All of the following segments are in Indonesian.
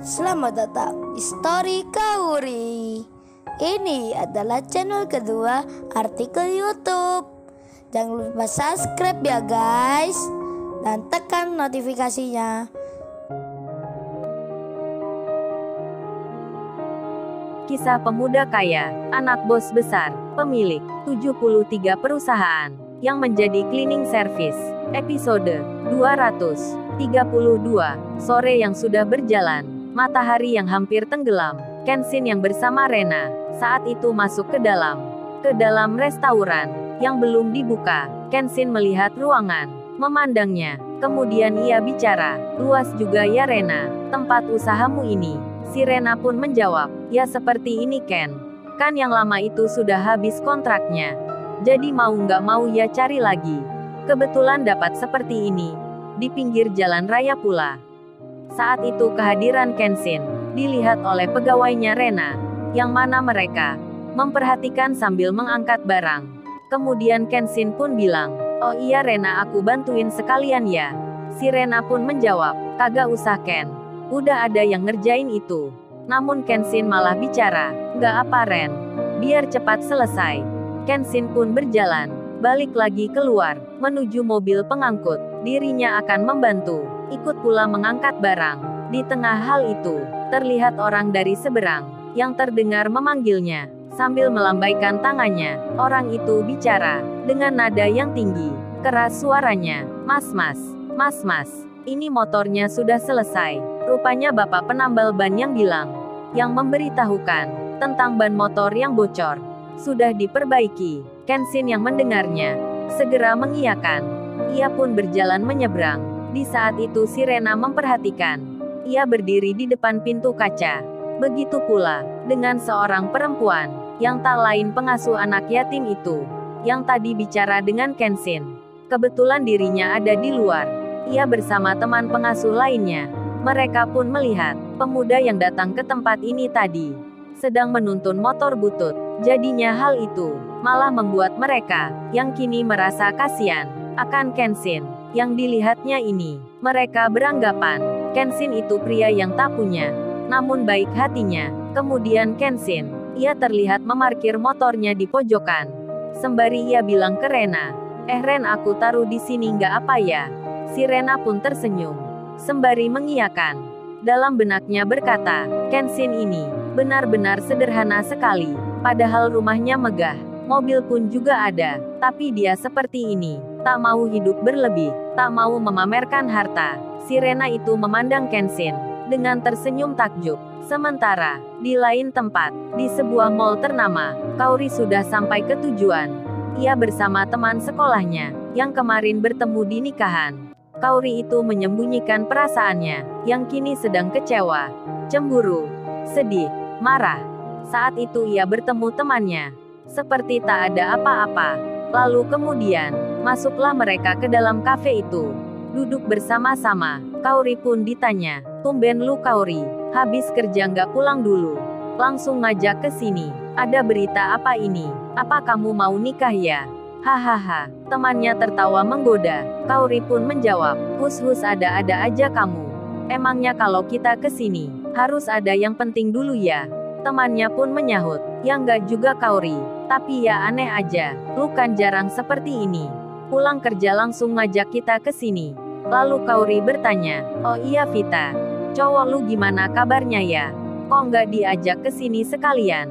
Selamat datang di Story Kauri. Ini adalah channel kedua artikel YouTube. Jangan lupa subscribe ya guys, dan tekan notifikasinya. Kisah pemuda kaya, anak bos besar, pemilik 73 perusahaan, yang menjadi cleaning service. Episode 232. Sore yang sudah berjalan, matahari yang hampir tenggelam. Kenshin yang bersama Rena saat itu masuk ke dalam restoran yang belum dibuka. Kenshin melihat ruangan, memandangnya, kemudian ia bicara, "Luas juga ya Rena, tempat usahamu ini." Si Rena pun menjawab, "Ya seperti ini Ken. Kan yang lama itu sudah habis kontraknya. Jadi mau nggak mau ya cari lagi. Kebetulan dapat seperti ini. Di pinggir jalan raya pula." Saat itu kehadiran Kenshin dilihat oleh pegawainya Rena, yang mana mereka memperhatikan sambil mengangkat barang. Kemudian Kenshin pun bilang, "Oh iya Rena, aku bantuin sekalian ya." Si Rena pun menjawab, "Kagak usah Ken. Udah ada yang ngerjain itu." Namun Kenshin malah bicara, "Nggak apa Ren. Biar cepat selesai." Kenshin pun berjalan balik lagi keluar, menuju mobil pengangkut. Dirinya akan membantu, ikut pula mengangkat barang. Di tengah hal itu, terlihat orang dari seberang, yang terdengar memanggilnya, sambil melambaikan tangannya. Orang itu bicara, dengan nada yang tinggi, keras suaranya, Mas, ini motornya sudah selesai." Rupanya bapak penambal ban yang bilang, yang memberitahukan tentang ban motor yang bocor. Sudah diperbaiki. Kenshin yang mendengarnya, segera mengiyakan. Ia pun berjalan menyeberang. Di saat itu si Rena memperhatikan. Ia berdiri di depan pintu kaca. Begitu pula, dengan seorang perempuan, yang tak lain pengasuh anak yatim itu, yang tadi bicara dengan Kenshin. Kebetulan dirinya ada di luar. Ia bersama teman pengasuh lainnya. Mereka pun melihat, pemuda yang datang ke tempat ini tadi, sedang menuntun motor butut. Jadinya hal itu, malah membuat mereka, yang kini merasa kasihan, akan Kenshin, yang dilihatnya ini. Mereka beranggapan, Kenshin itu pria yang tak punya, namun baik hatinya. Kemudian Kenshin, ia terlihat memarkir motornya di pojokan. Sembari ia bilang ke Rena, Ren, aku taruh di sini nggak apa ya?" Si Rena pun tersenyum, sembari mengiyakan. Dalam benaknya berkata, Kenshin ini benar-benar sederhana sekali. Padahal rumahnya megah, mobil pun juga ada, tapi dia seperti ini, tak mau hidup berlebih, tak mau memamerkan harta. Si Rena itu memandang Kenshin dengan tersenyum takjub. Sementara di lain tempat, di sebuah mall ternama, Kaori sudah sampai ke tujuan. Ia bersama teman sekolahnya yang kemarin bertemu di nikahan. Kaori itu menyembunyikan perasaannya, yang kini sedang kecewa, cemburu, sedih, marah. Saat itu ia bertemu temannya, seperti tak ada apa-apa. Lalu kemudian, masuklah mereka ke dalam kafe itu. Duduk bersama-sama, Kaori pun ditanya, "Tumben lu Kaori, habis kerja nggak pulang dulu? Langsung ngajak ke sini. Ada berita apa ini? Apa kamu mau nikah ya?" "Hahaha." Temannya tertawa menggoda. Kaori pun menjawab, "Hus-hus, ada-ada aja kamu. Emangnya kalau kita ke sini, harus ada yang penting dulu ya?" Temannya pun menyahut, "Ya nggak juga Kaori. Tapi ya aneh aja, lu kan jarang seperti ini. Pulang kerja langsung ngajak kita ke sini." Lalu Kaori bertanya, "Oh iya Vita, cowok lu gimana kabarnya ya? Kok nggak diajak ke sini sekalian?"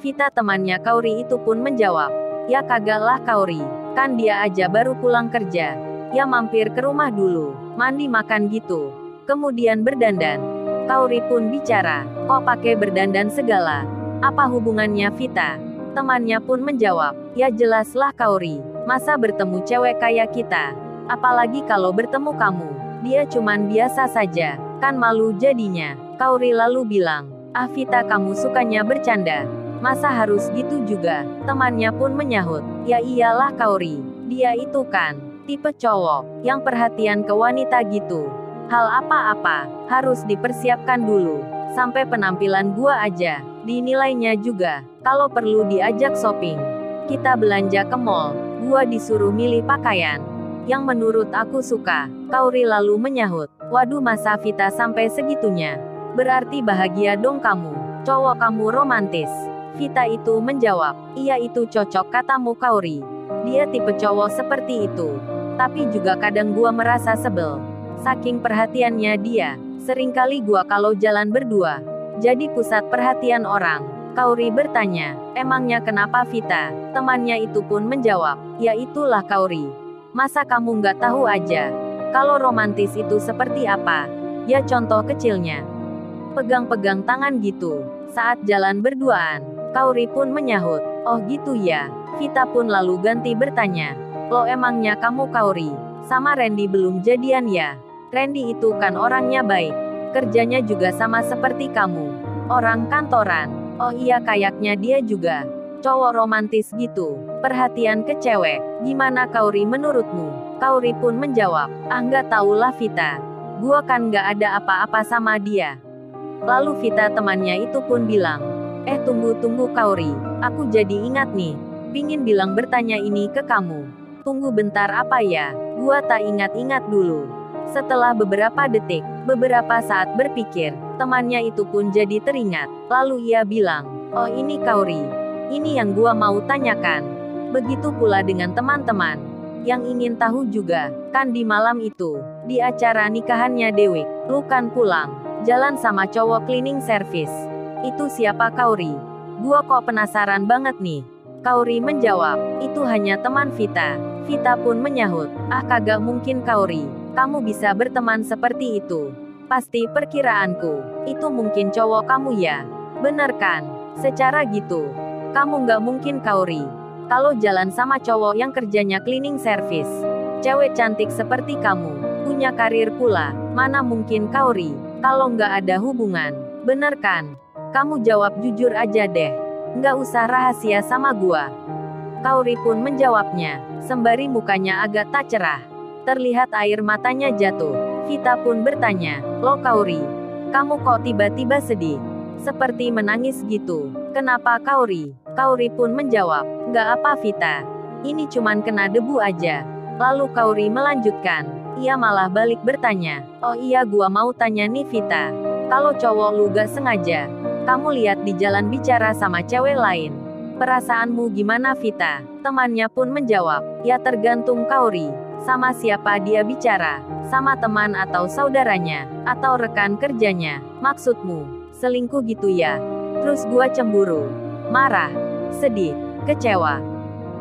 Vita temannya Kaori itu pun menjawab, "Ya kagak lah Kaori, kan dia aja baru pulang kerja. Ya mampir ke rumah dulu, mandi makan gitu. Kemudian berdandan." Kaori pun bicara, "Kok pakai berdandan segala? Apa hubungannya Vita?" Temannya pun menjawab, "Ya jelaslah Kaori, masa bertemu cewek kayak kita? Apalagi kalau bertemu kamu, dia cuman biasa saja, kan malu jadinya." Kaori lalu bilang, "Ah Vita, kamu sukanya bercanda. Masa harus gitu juga?" Temannya pun menyahut, "Ya iyalah Kaori, dia itu kan tipe cowok yang perhatian ke wanita gitu. Hal apa-apa harus dipersiapkan dulu. Sampai penampilan gua aja dinilainya juga. Kalau perlu diajak shopping, kita belanja ke mall, gua disuruh milih pakaian yang menurut aku suka." Kaori lalu menyahut, "Waduh, masa Vita sampai segitunya? Berarti bahagia dong kamu. Cowok kamu romantis. Vita itu menjawab, iya itu cocok katamu Kaori. Dia tipe cowok seperti itu. Tapi juga kadang gua merasa sebel. Saking perhatiannya dia, seringkali gua kalau jalan berdua jadi pusat perhatian orang. Kaori bertanya, emangnya kenapa Vita? Temannya itu pun menjawab, ya itulah Kaori. Masa kamu nggak tahu aja? Kalau romantis itu seperti apa? Ya contoh kecilnya. Pegang-pegang tangan gitu. Saat jalan berduaan, Kaori pun menyahut, oh gitu ya. Vita pun lalu ganti bertanya, lo emangnya kamu Kaori sama Randy belum jadian ya? Randy itu kan orangnya baik. Kerjanya juga sama seperti kamu. Orang kantoran. Oh iya kayaknya dia juga cowok romantis gitu. Perhatian ke cewek. Gimana Kaori menurutmu? Kaori pun menjawab, ah nggak tahulah Vita. Gua kan nggak ada apa-apa sama dia. Lalu Vita temannya itu pun bilang, tunggu Kaori. Aku jadi ingat nih. Pingin bilang bertanya ini ke kamu. Tunggu bentar apa ya? Gua tak ingat-ingat dulu. Setelah beberapa detik, beberapa saat berpikir, temannya itu pun jadi teringat. Lalu ia bilang, oh ini Kaori. Ini yang gua mau tanyakan. Begitu pula dengan teman-teman. Yang ingin tahu juga, kan di malam itu, di acara nikahannya Dewi, lu kan pulang, jalan sama cowok cleaning service. Itu siapa Kaori? Gua kok penasaran banget nih. Kaori menjawab, itu hanya teman Vita. Vita pun menyahut, ah kagak mungkin Kaori. Kamu bisa berteman seperti itu. Pasti perkiraanku. Itu mungkin cowok kamu ya. Bener kan? Secara gitu. Kamu nggak mungkin Kaori. Kalau jalan sama cowok yang kerjanya cleaning service. Cewek cantik seperti kamu. Punya karir pula. Mana mungkin Kaori. Kalau nggak ada hubungan. Bener kan? Kamu jawab jujur aja deh. Nggak usah rahasia sama gua. Kaori pun menjawabnya. Sembari mukanya agak tak cerah. Terlihat air matanya jatuh. Vita pun bertanya, lo Kaori, kamu kok tiba-tiba sedih? Seperti menangis gitu. Kenapa Kaori? Kaori pun menjawab, nggak apa Vita. Ini cuman kena debu aja. Lalu Kaori melanjutkan. Ia malah balik bertanya, oh iya gua mau tanya nih Vita. Kalau cowok lu gak sengaja, kamu lihat di jalan bicara sama cewek lain. Perasaanmu gimana Vita? Temannya pun menjawab, ya tergantung Kaori. Sama siapa dia bicara? Sama teman atau saudaranya? Atau rekan kerjanya? Maksudmu, selingkuh gitu ya? Terus gua cemburu, marah, sedih, kecewa.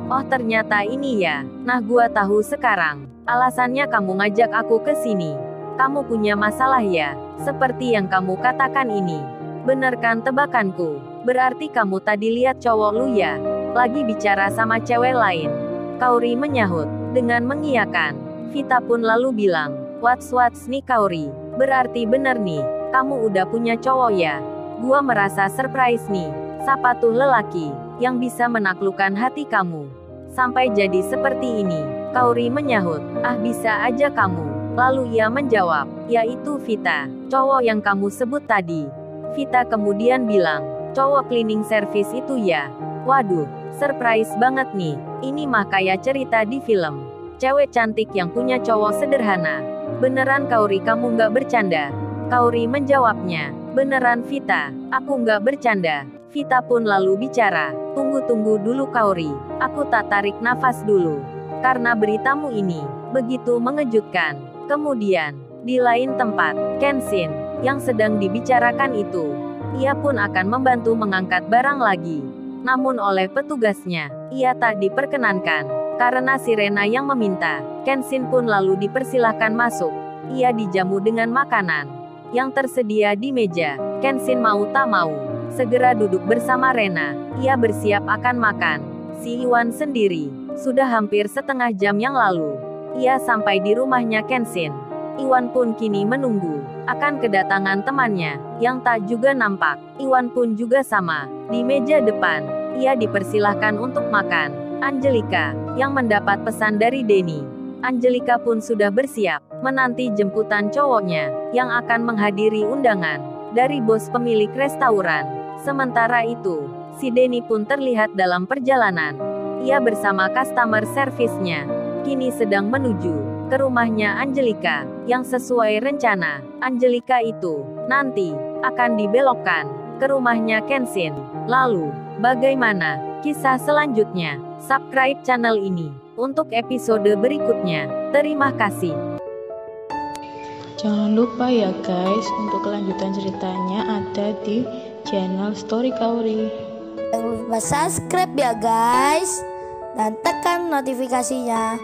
Oh ternyata ini ya. Nah gua tahu sekarang. Alasannya kamu ngajak aku ke sini. Kamu punya masalah ya? Seperti yang kamu katakan ini. Bener kan tebakanku? Berarti kamu tadi lihat cowok lu ya? Lagi bicara sama cewek lain. Kaori menyahut dengan mengiyakan. Vita pun lalu bilang, what's nih Kaori? Berarti bener nih, kamu udah punya cowok ya? Gua merasa surprise nih. Siapa tuh lelaki yang bisa menaklukkan hati kamu sampai jadi seperti ini? Kaori menyahut, ah bisa aja kamu. Lalu ia menjawab, yaitu Vita, cowok yang kamu sebut tadi. Vita kemudian bilang, cowok cleaning service itu ya? Waduh, surprise banget nih. Ini mah kayak cerita di film. Cewek cantik yang punya cowok sederhana. Beneran Kaori kamu nggak bercanda? Kaori menjawabnya, beneran Vita, aku nggak bercanda. Vita pun lalu bicara, tunggu dulu Kaori. Aku tak tarik nafas dulu. Karena beritamu ini, begitu mengejutkan. Kemudian, di lain tempat, Kenshin, yang sedang dibicarakan itu, ia pun akan membantu mengangkat barang lagi. Namun oleh petugasnya, ia tak diperkenankan. Karena Sirena yang meminta, Kenshin pun lalu dipersilahkan masuk. Ia dijamu dengan makanan yang tersedia di meja. Kenshin mau tak mau, segera duduk bersama Rena. Ia bersiap akan makan. Si Iwan sendiri, sudah hampir setengah jam yang lalu, ia sampai di rumahnya Kenshin. Iwan pun kini menunggu akan kedatangan temannya, yang tak juga nampak. Iwan pun juga sama. Di meja depan, ia dipersilahkan untuk makan. Angelika, yang mendapat pesan dari Denny. Angelika pun sudah bersiap, menanti jemputan cowoknya, yang akan menghadiri undangan dari bos pemilik restoran. Sementara itu, si Denny pun terlihat dalam perjalanan. Ia bersama customer service-nya, kini sedang menuju ke rumahnya Angelika, yang sesuai rencana, Angelika itu nanti akan dibelokkan ke rumahnya Kenshin. Lalu, bagaimana kisah selanjutnya? Subscribe channel ini untuk episode berikutnya. Terima kasih. Jangan lupa ya guys, untuk kelanjutan ceritanya ada di channel Story Kauri. Jangan lupa subscribe ya guys, dan tekan notifikasinya